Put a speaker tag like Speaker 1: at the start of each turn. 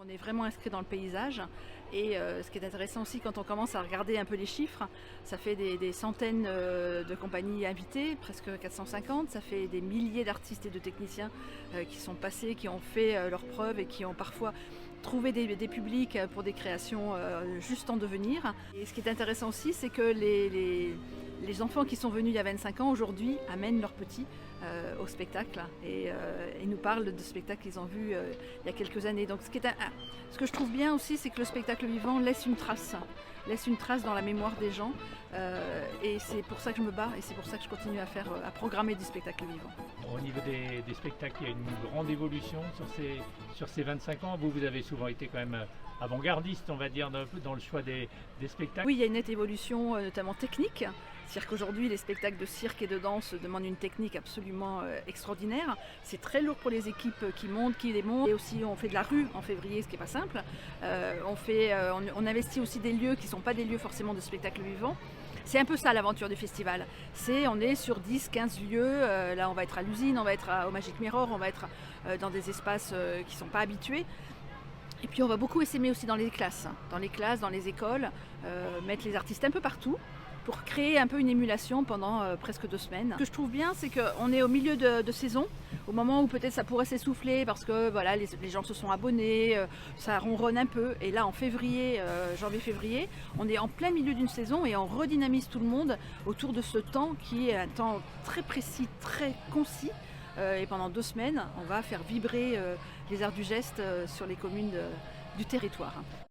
Speaker 1: On est vraiment inscrit dans le paysage et ce qui est intéressant aussi quand on commence à regarder un peu les chiffres, ça fait des centaines de compagnies invitées, presque 450, ça fait des milliers d'artistes et de techniciens qui sont passés, qui ont fait leurs preuves et qui ont parfois trouvé des publics pour des créations juste en devenir. Et ce qui est intéressant aussi, c'est que les enfants qui sont venus il y a 25 ans aujourd'hui amènent leurs petits au spectacle et nous parlent de spectacles qu'ils ont vus il y a quelques années. Donc ce que je trouve bien aussi, c'est que le spectacle vivant laisse une trace dans la mémoire des gens et c'est pour ça que je me bats et c'est pour ça que je continue à programmer du spectacle vivant.
Speaker 2: Au niveau des spectacles, il y a une grande évolution sur ces 25 ans. Vous avez souvent été quand même avant-gardiste, on va dire, dans le choix des spectacles.
Speaker 1: Oui, il y a une nette évolution, notamment technique. C'est-à-dire qu'aujourd'hui, les spectacles de cirque et de danse demandent une technique absolument extraordinaire. C'est très lourd pour les équipes qui montent, qui les montent. Et aussi, on fait de la rue en février, ce qui n'est pas simple. On investit aussi des lieux qui ne sont pas des lieux forcément de spectacle vivant. C'est un peu ça l'aventure du festival. On est sur 10, 15 lieux. Là, on va être à l'usine, on va être au Magic Mirror, on va être dans des espaces qui ne sont pas habitués. Et puis on va beaucoup essaimer aussi dans les classes, dans les écoles, mettre les artistes un peu partout pour créer un peu une émulation pendant presque 2 semaines. Ce que je trouve bien, c'est qu'on est au milieu de saison, au moment où peut-être ça pourrait s'essouffler parce que voilà, les gens se sont abonnés, ça ronronne un peu. Et là en février, janvier-février, on est en plein milieu d'une saison et on redynamise tout le monde autour de ce temps qui est un temps très précis, très concis. Et pendant 2 semaines, on va faire vibrer les arts du geste sur les communes du territoire.